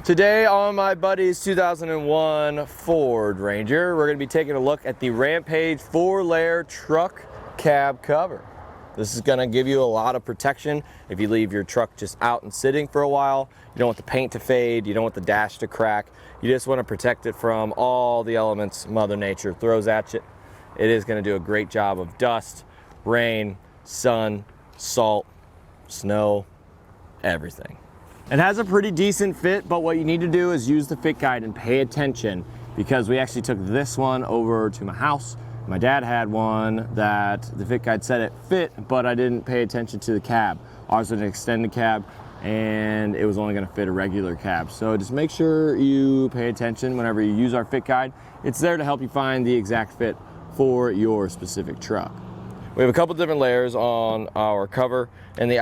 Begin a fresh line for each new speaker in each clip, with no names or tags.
Today on my buddy's 2001 Ford Ranger, we're going to be taking a look at the Rampage 4-layer truck cab cover. This is going to give you a lot of protection if you leave your truck just out and sitting for a while. You don't want the paint to fade, you don't want the dash to crack. You just want to protect it from all the elements Mother Nature throws at you. It is going to do a great job of dust, rain, sun, salt, snow, everything. It has a pretty decent fit, but what you need to do is use the fit guide and pay attention, because we actually took this one over to my house. My dad had one that the fit guide said it fit, but I didn't pay attention to the cab. Ours was an extended cab and it was only gonna fit a regular cab. So just make sure you pay attention whenever you use our fit guide. It's there to help you find the exact fit for your specific truck. We have a couple different layers on our cover, and the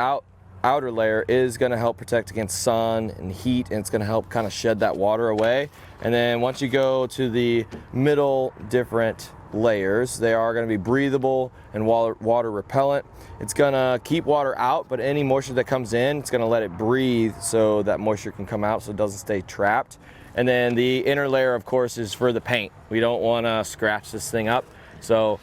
outer layer is going to help protect against sun and heat, and it's going to help kind of shed that water away. And then once you go to the middle different layers, they are going to be breathable and water repellent. It's going to keep water out, but any moisture that comes in, it's going to let it breathe so that moisture can come out so it doesn't stay trapped. And then the inner layer, of course, is for the paint. We don't want to scratch this thing up, so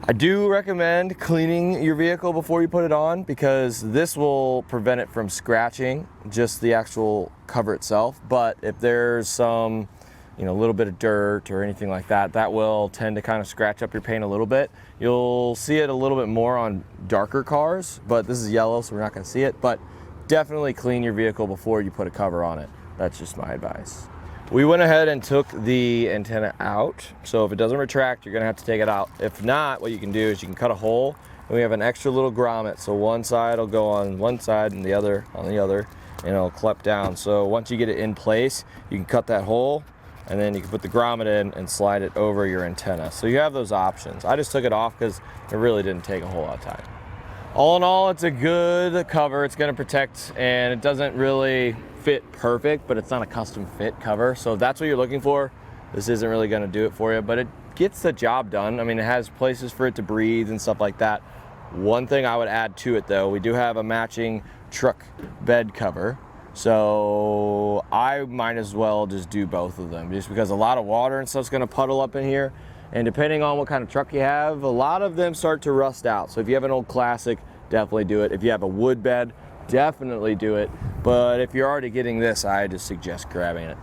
I do recommend cleaning your vehicle before you put it on, because this will prevent it from scratching just the actual cover itself. But if there's some, a little bit of dirt or anything like that, that will tend to kind of scratch up your paint a little bit. You'll see it a little bit more on darker cars, but this is yellow, so we're not going to see it. But definitely clean your vehicle before you put a cover on it. That's just my advice. We went ahead and took the antenna out, so if it doesn't retract, you're gonna have to take it out. If not, what you can do is you can cut a hole, and we have an extra little grommet, so one side will go on one side and the other on the other, and it'll clip down. So once you get it in place, you can cut that hole, and then you can put the grommet in and slide it over your antenna. So you have those options. I just took it off because it really didn't take a whole lot of time. All in all, it's a good cover. It's gonna protect, and it doesn't really fit perfect, but it's not a custom fit cover. So if that's what you're looking for, this isn't really gonna do it for you, but it gets the job done. I mean, it has places for it to breathe and stuff like that. One thing I would add to it though, we do have a matching truck bed cover. So I might as well just do both of them, just because a lot of water and stuff's gonna puddle up in here. And depending on what kind of truck you have, a lot of them start to rust out. So if you have an old classic, definitely do it. If you have a wood bed, definitely do it. But if you're already getting this, I just suggest grabbing it.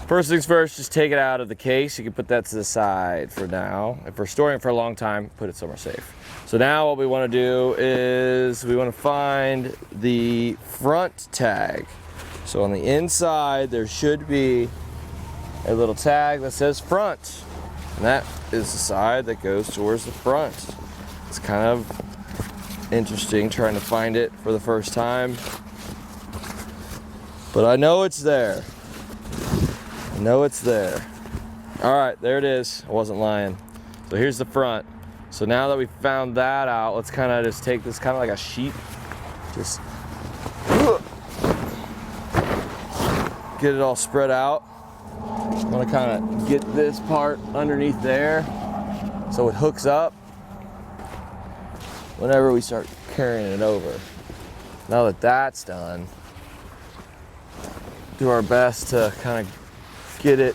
First things first, just take it out of the case. You can put that to the side for now. If we're storing it for a long time, put it somewhere safe. So now what we want to do is we want to find the front tag. So on the inside, there should be a little tag that says front. And that is the side that goes towards the front. It's kind of interesting trying to find it for the first time, but I know it's there. I know it's there. All right, there it is. I wasn't lying. So here's the front. So now that we found that out, let's kind of just take this kind of like a sheet, just get it all spread out. I want to kind of get this part underneath there so it hooks up whenever we start carrying it over. Now that that's done, do our best to kind of get it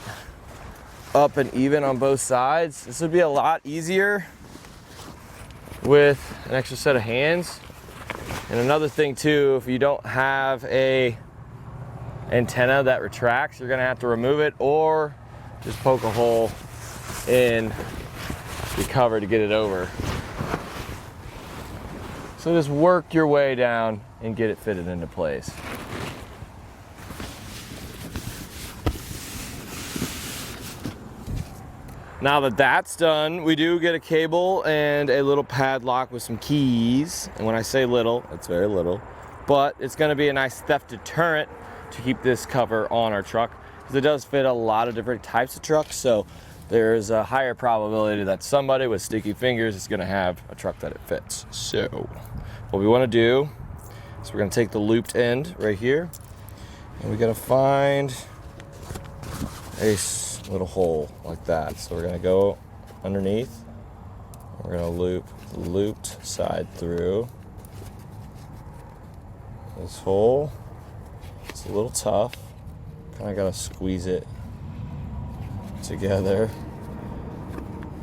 up and even on both sides. This would be a lot easier with an extra set of hands. And another thing too, if you don't have a antenna that retracts, you're gonna have to remove it or just poke a hole in the cover to get it over. So just work your way down and get it fitted into place. Now that that's done, we do get a cable and a little padlock with some keys. And when I say little, it's very little, but it's gonna be a nice theft deterrent to keep this cover on our truck, because it does fit a lot of different types of trucks. So there's a higher probability that somebody with sticky fingers is gonna have a truck that it fits. So what we wanna do is we're gonna take the looped end right here, and we gotta find a little hole like that. So we're gonna go underneath, we're gonna loop the looped side through this hole. It's a little tough Kind of got to squeeze it together.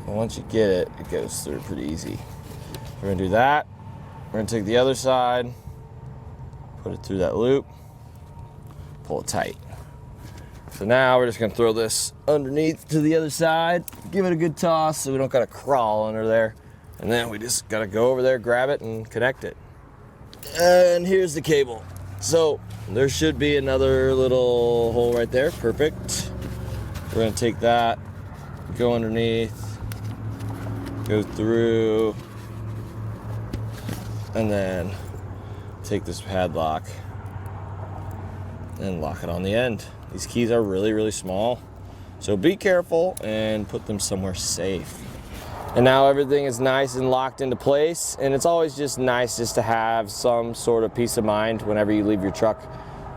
And once you get it, it goes through pretty easy. We're gonna do that. We're gonna take the other side, put it through that loop, pull it tight. So now we're just gonna throw this underneath to the other side, give it a good toss so we don't gotta crawl under there. And then we just gotta go over there, grab it, and connect it. And here's the cable. So there should be another little hole right there, perfect. We're gonna take that, go underneath, go through, and then take this padlock and lock it on the end. These keys are really, really small, so be careful and put them somewhere safe. And now everything is nice and locked into place, and it's always just nice just to have some sort of peace of mind whenever you leave your truck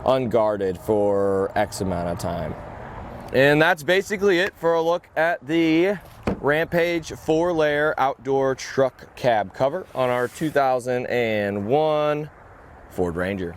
unguarded for X amount of time. And that's basically it for a look at the Rampage 4-layer outdoor truck cab cover on our 2001 Ford Ranger.